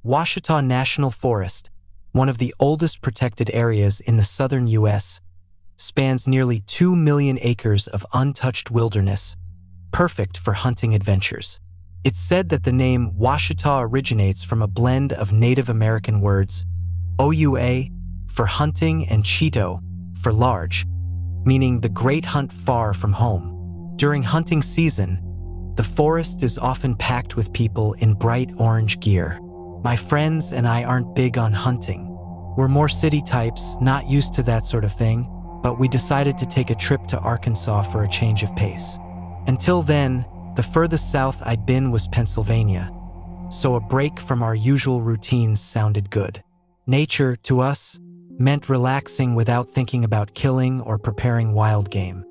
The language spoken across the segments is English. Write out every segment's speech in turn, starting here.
Ouachita National Forest, one of the oldest protected areas in the southern U.S., spans nearly 2 million acres of untouched wilderness, perfect for hunting adventures. It's said that the name Ouachita originates from a blend of Native American words, OUA for hunting and Cheeto for large, meaning the great hunt far from home. During hunting season, the forest is often packed with people in bright orange gear. My friends and I aren't big on hunting. We're more city types, not used to that sort of thing, but we decided to take a trip to Arkansas for a change of pace. Until then, the furthest south I'd been was Pennsylvania, so a break from our usual routines sounded good. Nature, to us, meant relaxing without thinking about killing or preparing wild game.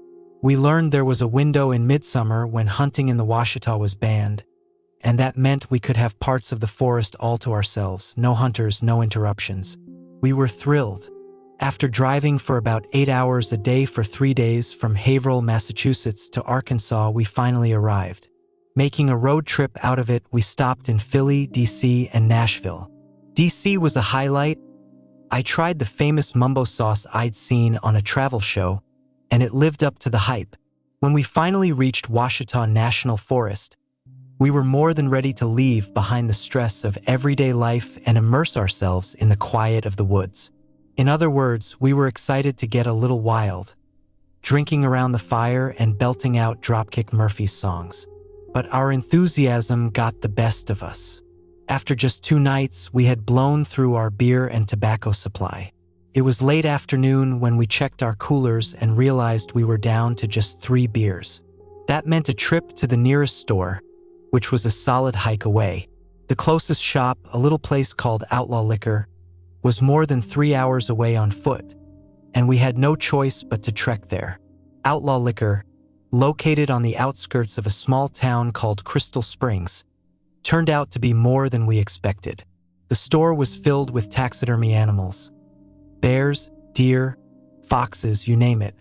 We learned there was a window in midsummer when hunting in the Ouachita was banned, and that meant we could have parts of the forest all to ourselves, no hunters, no interruptions. We were thrilled. After driving for about 8 hours a day for 3 days from Haverhill, Massachusetts to Arkansas, we finally arrived. Making a road trip out of it, we stopped in Philly, D.C., and Nashville. D.C. was a highlight. I tried the famous mumbo sauce I'd seen on a travel show, and it lived up to the hype. When we finally reached Ouachita National Forest, we were more than ready to leave behind the stress of everyday life and immerse ourselves in the quiet of the woods. In other words, we were excited to get a little wild, drinking around the fire and belting out Dropkick Murphys songs. But our enthusiasm got the best of us. After just 2 nights, we had blown through our beer and tobacco supply. It was late afternoon when we checked our coolers and realized we were down to just 3 beers. That meant a trip to the nearest store, which was a solid hike away. The closest shop, a little place called Outlaw Liquor, was more than 3 hours away on foot, and we had no choice but to trek there. Outlaw Liquor, located on the outskirts of a small town called Crystal Springs, turned out to be more than we expected. The store was filled with taxidermy animals. Bears, deer, foxes, you name it.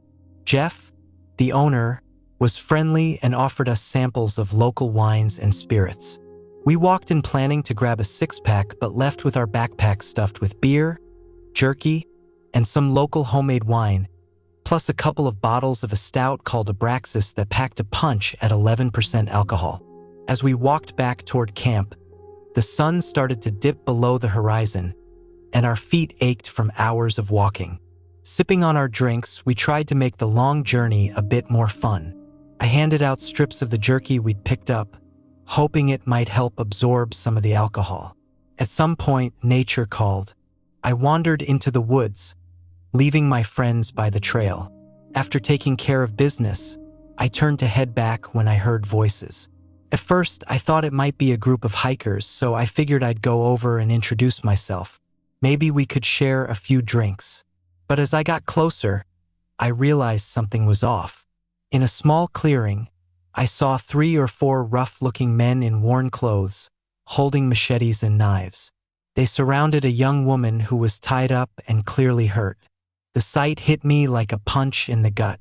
Jeff, the owner, was friendly and offered us samples of local wines and spirits. We walked in planning to grab a 6-pack but left with our backpacks stuffed with beer, jerky, and some local homemade wine, plus a couple of bottles of a stout called Abraxas that packed a punch at 11% alcohol. As we walked back toward camp, the sun started to dip below the horizon, and our feet ached from hours of walking. Sipping on our drinks, we tried to make the long journey a bit more fun. I handed out strips of the jerky we'd picked up, hoping it might help absorb some of the alcohol. At some point, nature called. I wandered into the woods, leaving my friends by the trail. After taking care of business, I turned to head back when I heard voices. At first, I thought it might be a group of hikers, so I figured I'd go over and introduce myself. Maybe we could share a few drinks. But as I got closer, I realized something was off. In a small clearing, I saw 3 or 4 rough-looking men in worn clothes, holding machetes and knives. They surrounded a young woman who was tied up and clearly hurt. The sight hit me like a punch in the gut.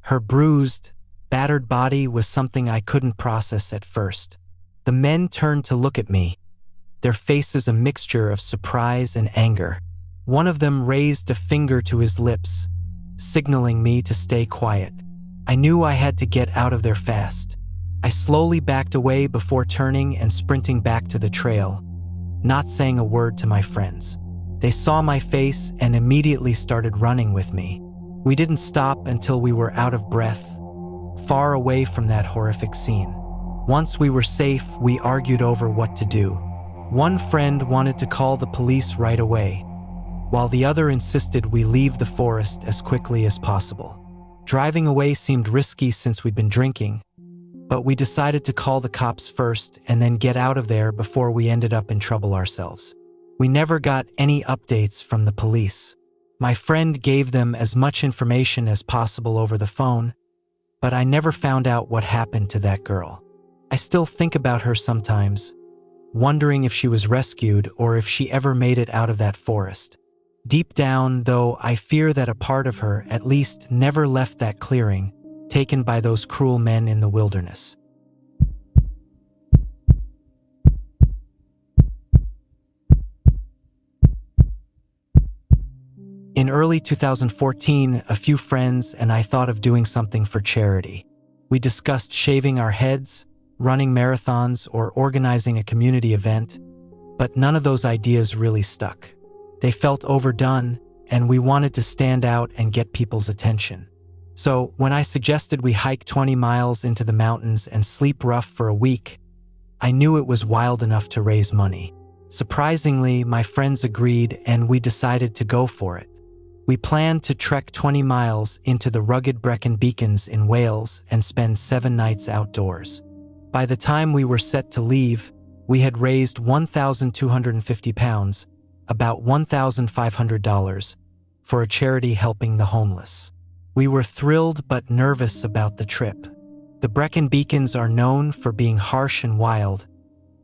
Her bruised, battered body was something I couldn't process at first. The men turned to look at me, their faces a mixture of surprise and anger. One of them raised a finger to his lips, signaling me to stay quiet. I knew I had to get out of there fast. I slowly backed away before turning and sprinting back to the trail, not saying a word to my friends. They saw my face and immediately started running with me. We didn't stop until we were out of breath, far away from that horrific scene. Once we were safe, we argued over what to do. One friend wanted to call the police right away, while the other insisted we leave the forest as quickly as possible. Driving away seemed risky since we'd been drinking, but we decided to call the cops first and then get out of there before we ended up in trouble ourselves. We never got any updates from the police. My friend gave them as much information as possible over the phone, but I never found out what happened to that girl. I still think about her sometimes, wondering if she was rescued or if she ever made it out of that forest. Deep down, though, I fear that a part of her, at least, never left that clearing, taken by those cruel men in the wilderness. early 2014, a few friends and I thought of doing something for charity. We discussed shaving our heads, running marathons, or organizing a community event, but none of those ideas really stuck. They felt overdone, and we wanted to stand out and get people's attention. So when I suggested we hike 20 miles into the mountains and sleep rough for a week, I knew it was wild enough to raise money. Surprisingly, my friends agreed and we decided to go for it. We planned to trek 20 miles into the rugged Brecon Beacons in Wales and spend 7 nights outdoors. By the time we were set to leave, we had raised £1,250, about $1,500, for a charity helping the homeless. We were thrilled but nervous about the trip. The Brecon Beacons are known for being harsh and wild,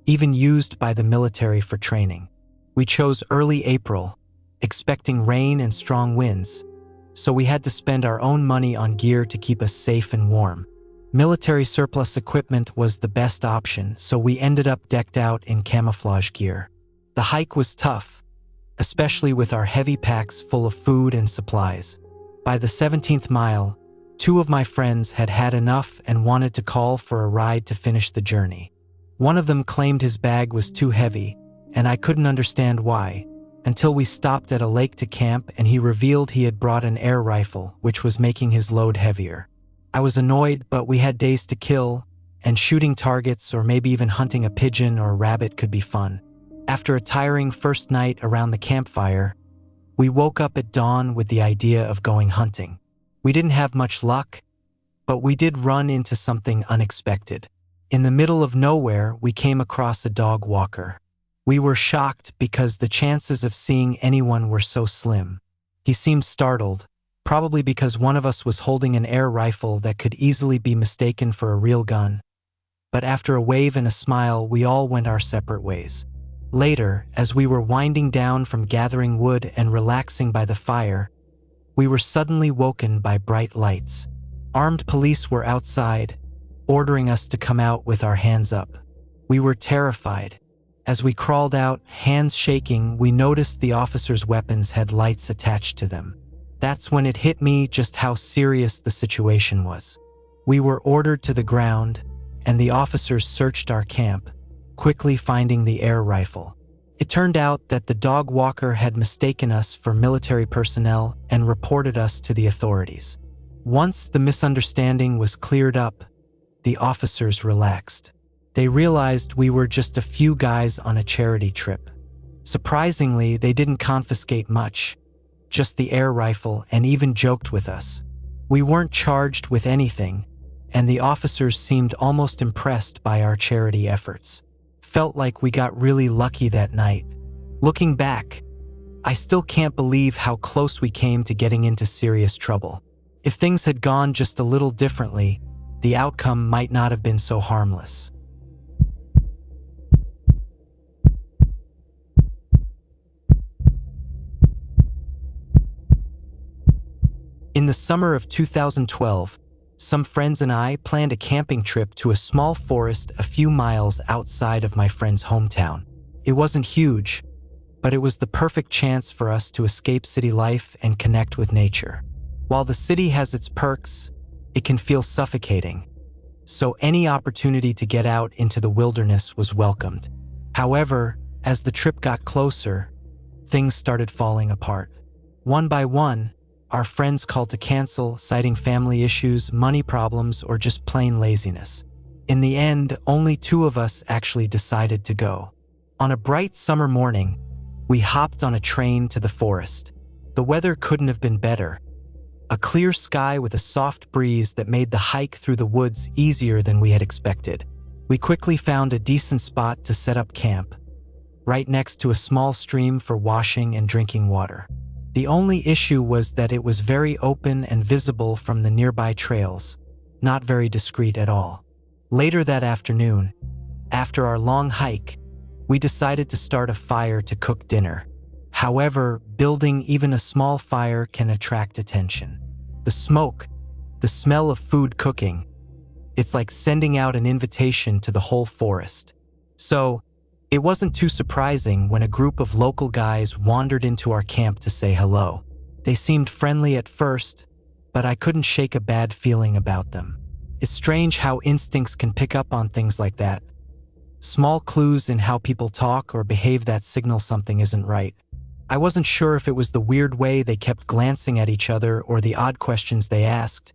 even used by the military for training. We chose early April, expecting rain and strong winds, so we had to spend our own money on gear to keep us safe and warm. Military surplus equipment was the best option, so we ended up decked out in camouflage gear. The hike was tough, especially with our heavy packs full of food and supplies. By the 17th mile, 2 of my friends had had enough and wanted to call for a ride to finish the journey. One of them claimed his bag was too heavy, and I couldn't understand why, until we stopped at a lake to camp and he revealed he had brought an air rifle, which was making his load heavier. I was annoyed, but we had days to kill, and shooting targets or maybe even hunting a pigeon or a rabbit could be fun. After a tiring first night around the campfire, we woke up at dawn with the idea of going hunting. We didn't have much luck, but we did run into something unexpected. In the middle of nowhere, we came across a dog walker. We were shocked because the chances of seeing anyone were so slim. He seemed startled, probably because one of us was holding an air rifle that could easily be mistaken for a real gun. But after a wave and a smile, we all went our separate ways. Later, as we were winding down from gathering wood and relaxing by the fire, we were suddenly woken by bright lights. Armed police were outside, ordering us to come out with our hands up. We were terrified. As we crawled out, hands shaking, we noticed the officers' weapons had lights attached to them. That's when it hit me just how serious the situation was. We were ordered to the ground, and the officers searched our camp, quickly finding the air rifle. It turned out that the dog walker had mistaken us for military personnel and reported us to the authorities. Once the misunderstanding was cleared up, the officers relaxed. They realized we were just a few guys on a charity trip. Surprisingly, they didn't confiscate much, just the air rifle, and even joked with us. We weren't charged with anything, and the officers seemed almost impressed by our charity efforts. Felt like we got really lucky that night. Looking back, I still can't believe how close we came to getting into serious trouble. If things had gone just a little differently, the outcome might not have been so harmless. In the summer of 2012, some friends and I planned a camping trip to a small forest a few miles outside of my friend's hometown. It wasn't huge, but it was the perfect chance for us to escape city life and connect with nature. While the city has its perks, it can feel suffocating, so any opportunity to get out into the wilderness was welcomed. However, as the trip got closer, things started falling apart. One by one, our friends called to cancel, citing family issues, money problems, or just plain laziness. In the end, only 2 of us actually decided to go. On a bright summer morning, we hopped on a train to the forest. The weather couldn't have been better. A clear sky with a soft breeze that made the hike through the woods easier than we had expected. We quickly found a decent spot to set up camp, right next to a small stream for washing and drinking water. The only issue was that it was very open and visible from the nearby trails, not very discreet at all. Later that afternoon, after our long hike, we decided to start a fire to cook dinner. However, building even a small fire can attract attention. The smoke, the smell of food cooking, it's like sending out an invitation to the whole forest. So, it wasn't too surprising when a group of local guys wandered into our camp to say hello. They seemed friendly at first, but I couldn't shake a bad feeling about them. It's strange how instincts can pick up on things like that. Small clues in how people talk or behave that signal something isn't right. I wasn't sure if it was the weird way they kept glancing at each other or the odd questions they asked,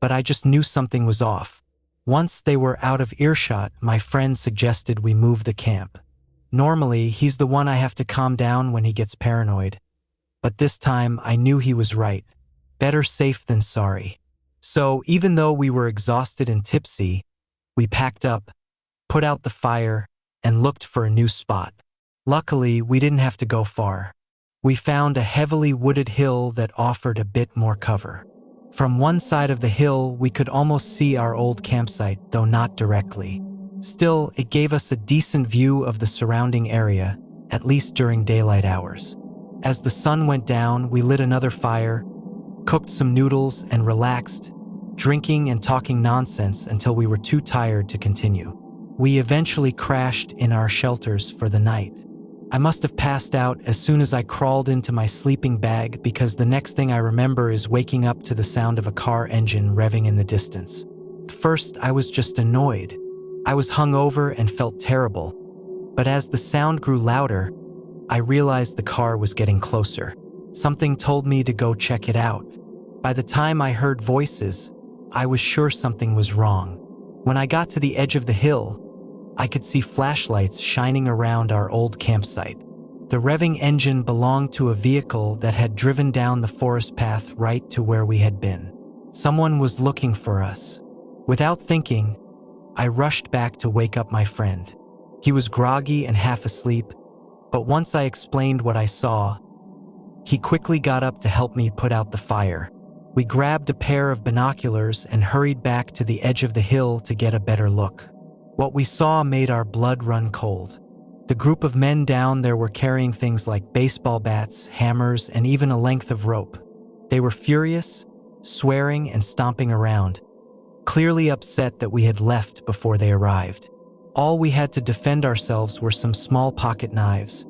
but I just knew something was off. Once they were out of earshot, my friend suggested we move the camp. Normally, he's the one I have to calm down when he gets paranoid. But this time, I knew he was right. Better safe than sorry. So, even though we were exhausted and tipsy, we packed up, put out the fire, and looked for a new spot. Luckily, we didn't have to go far. We found a heavily wooded hill that offered a bit more cover. From one side of the hill, we could almost see our old campsite, though not directly. Still, it gave us a decent view of the surrounding area, at least during daylight hours. As the sun went down, we lit another fire, cooked some noodles, and relaxed, drinking and talking nonsense until we were too tired to continue. We eventually crashed in our shelters for the night. I must have passed out as soon as I crawled into my sleeping bag because the next thing I remember is waking up to the sound of a car engine revving in the distance. First, I was just annoyed. I was hungover and felt terrible. But as the sound grew louder, I realized the car was getting closer. Something told me to go check it out. By the time I heard voices, I was sure something was wrong. When I got to the edge of the hill, I could see flashlights shining around our old campsite. The revving engine belonged to a vehicle that had driven down the forest path right to where we had been. Someone was looking for us. Without thinking, I rushed back to wake up my friend. He was groggy and half asleep, but once I explained what I saw, he quickly got up to help me put out the fire. We grabbed a pair of binoculars and hurried back to the edge of the hill to get a better look. What we saw made our blood run cold. The group of men down there were carrying things like baseball bats, hammers, and even a length of rope. They were furious, swearing and stomping around, clearly upset that we had left before they arrived. All we had to defend ourselves were some small pocket knives,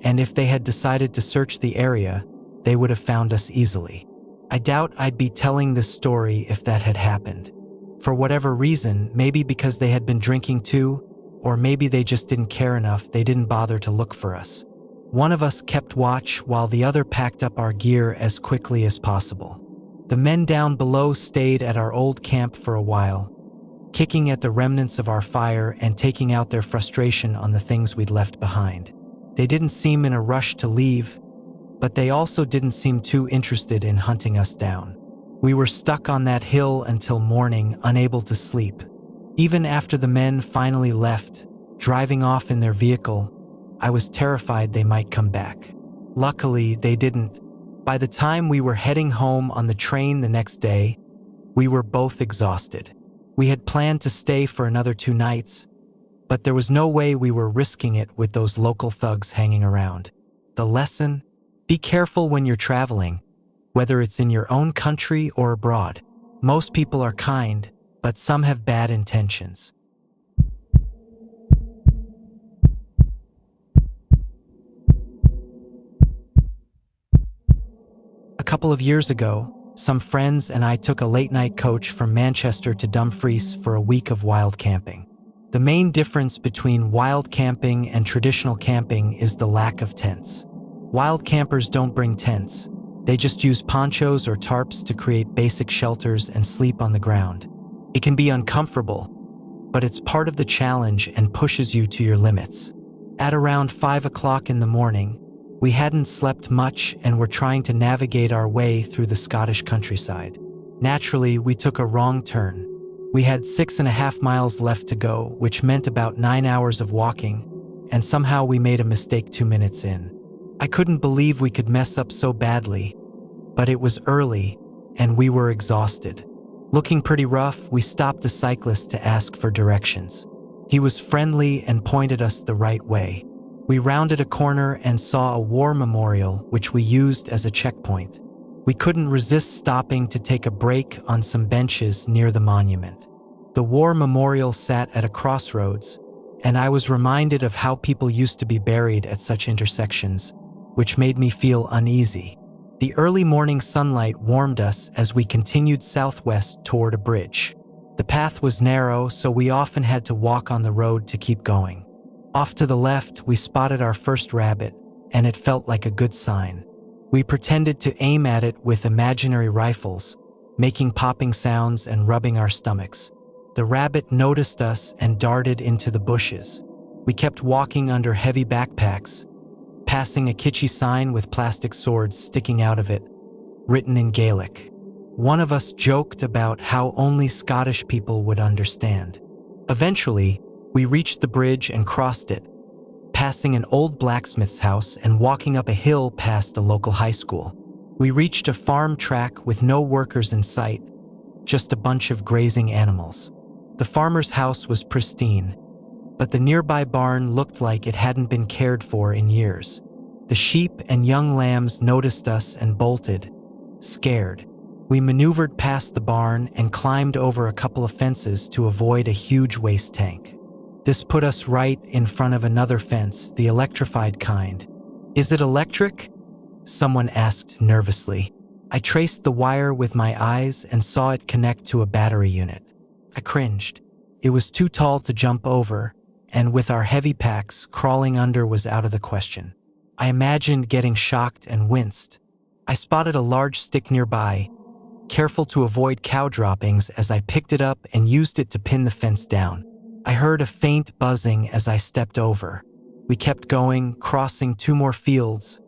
and if they had decided to search the area, they would have found us easily. I doubt I'd be telling this story if that had happened. For whatever reason, maybe because they had been drinking too, or maybe they just didn't care enough, they didn't bother to look for us. One of us kept watch while the other packed up our gear as quickly as possible. The men down below stayed at our old camp for a while, kicking at the remnants of our fire and taking out their frustration on the things we'd left behind. They didn't seem in a rush to leave, but they also didn't seem too interested in hunting us down. We were stuck on that hill until morning, unable to sleep. Even after the men finally left, driving off in their vehicle, I was terrified they might come back. Luckily, they didn't. By the time we were heading home on the train the next day, we were both exhausted. We had planned to stay for another 2 nights, but there was no way we were risking it with those local thugs hanging around. The lesson? Be careful when you're traveling, whether it's in your own country or abroad. Most people are kind, but some have bad intentions. A couple of years ago, some friends and I took a late-night coach from Manchester to Dumfries for a week of wild camping. The main difference between wild camping and traditional camping is the lack of tents. Wild campers don't bring tents. They just use ponchos or tarps to create basic shelters and sleep on the ground. It can be uncomfortable, but it's part of the challenge and pushes you to your limits. At around 5 o'clock in the morning, we hadn't slept much and were trying to navigate our way through the Scottish countryside. Naturally, we took a wrong turn. We had 6.5 miles left to go, which meant about 9 hours of walking, and somehow we made a mistake 2 minutes in. I couldn't believe we could mess up so badly, but it was early, and we were exhausted. Looking pretty rough, we stopped a cyclist to ask for directions. He was friendly and pointed us the right way. We rounded a corner and saw a war memorial, which we used as a checkpoint. We couldn't resist stopping to take a break on some benches near the monument. The war memorial sat at a crossroads, and I was reminded of how people used to be buried at such intersections, which made me feel uneasy. The early morning sunlight warmed us as we continued southwest toward a bridge. The path was narrow, so we often had to walk on the road to keep going. Off to the left, we spotted our first rabbit, and it felt like a good sign. We pretended to aim at it with imaginary rifles, making popping sounds and rubbing our stomachs. The rabbit noticed us and darted into the bushes. We kept walking under heavy backpacks, passing a kitschy sign with plastic swords sticking out of it, written in Gaelic. One of us joked about how only Scottish people would understand. Eventually, we reached the bridge and crossed it, passing an old blacksmith's house and walking up a hill past a local high school. We reached a farm track with no workers in sight, just a bunch of grazing animals. The farmer's house was pristine, but the nearby barn looked like it hadn't been cared for in years. The sheep and young lambs noticed us and bolted, scared. We maneuvered past the barn and climbed over a couple of fences to avoid a huge waste tank. This put us right in front of another fence, the electrified kind. "Is it electric?" someone asked nervously. I traced the wire with my eyes and saw it connect to a battery unit. I cringed. It was too tall to jump over, and with our heavy packs, crawling under was out of the question. I imagined getting shocked and winced. I spotted a large stick nearby, careful to avoid cow droppings as I picked it up and used it to pin the fence down. I heard a faint buzzing as I stepped over. We kept going, crossing 2 more fields,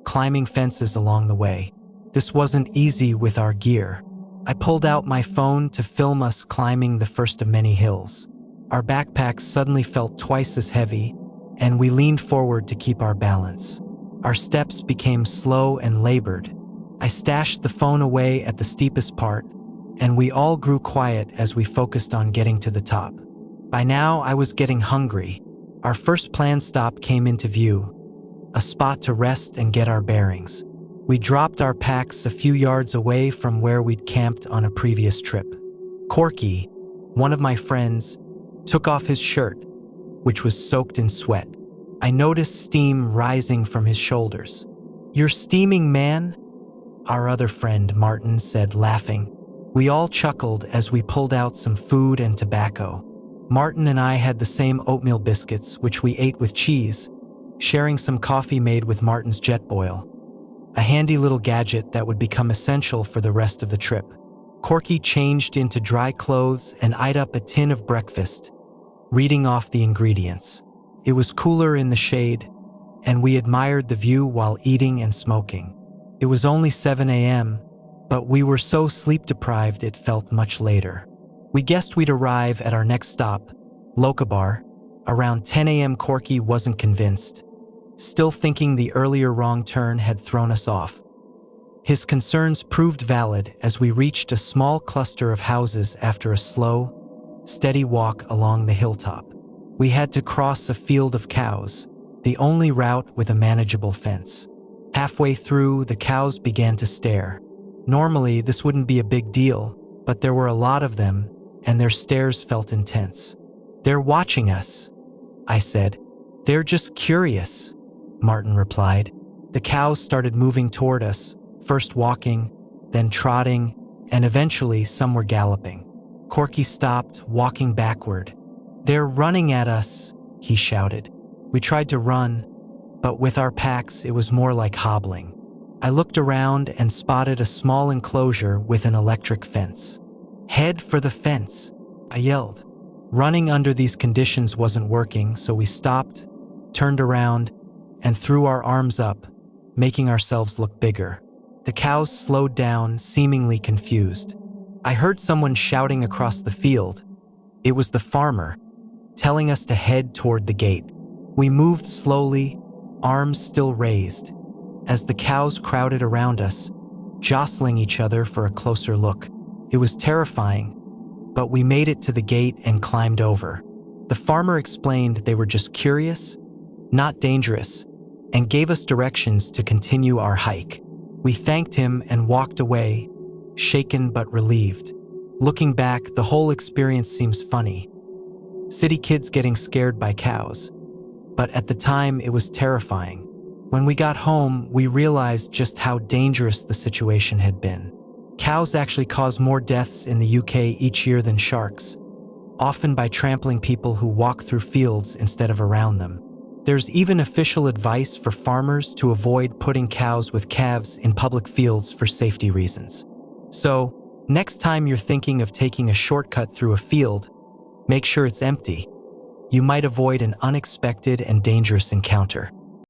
climbing fences along the way. This wasn't easy with our gear. I pulled out my phone to film us climbing the first of many hills. Our backpacks suddenly felt twice as heavy, and we leaned forward to keep our balance. Our steps became slow and labored. I stashed the phone away at the steepest part, and we all grew quiet as we focused on getting to the top. By now, I was getting hungry. Our first planned stop came into view, a spot to rest and get our bearings. We dropped our packs a few yards away from where we'd camped on a previous trip. Corky, one of my friends, took off his shirt, which was soaked in sweat. I noticed steam rising from his shoulders. "You're steaming, man," our other friend, Martin, said, laughing. We all chuckled as we pulled out some food and tobacco. Martin and I had the same oatmeal biscuits, which we ate with cheese, sharing some coffee made with Martin's Jetboil, a handy little gadget that would become essential for the rest of the trip. Corky changed into dry clothes and eyed up a tin of breakfast, reading off the ingredients. It was cooler in the shade, and we admired the view while eating and smoking. It was only 7 a.m., but we were so sleep-deprived it felt much later. We guessed we'd arrive at our next stop, Lochabar, around 10 a.m. Corky wasn't convinced, still thinking the earlier wrong turn had thrown us off. His concerns proved valid as we reached a small cluster of houses after a slow, steady walk along the hilltop. We had to cross a field of cows, the only route with a manageable fence. Halfway through, the cows began to stare. Normally, this wouldn't be a big deal, but there were a lot of them, and their stares felt intense. "They're watching us," I said. "They're just curious," Martin replied. The cows started moving toward us, first walking, then trotting, and eventually some were galloping. Corky stopped, walking backward. "They're running at us," he shouted. We tried to run, but with our packs it was more like hobbling. I looked around and spotted a small enclosure with an electric fence. "Head for the fence," I yelled. Running under these conditions wasn't working, so we stopped, turned around, and threw our arms up, making ourselves look bigger. The cows slowed down, seemingly confused. I heard someone shouting across the field. It was the farmer, telling us to head toward the gate. We moved slowly, arms still raised, as the cows crowded around us, jostling each other for a closer look. It was terrifying, but we made it to the gate and climbed over. The farmer explained they were just curious, not dangerous, and gave us directions to continue our hike. We thanked him and walked away, shaken but relieved. Looking back, the whole experience seems funny. City kids getting scared by cows. But at the time, it was terrifying. When we got home, we realized just how dangerous the situation had been. Cows actually cause more deaths in the UK each year than sharks, often by trampling people who walk through fields instead of around them. There's even official advice for farmers to avoid putting cows with calves in public fields for safety reasons. So, next time you're thinking of taking a shortcut through a field, make sure it's empty. You might avoid an unexpected and dangerous encounter.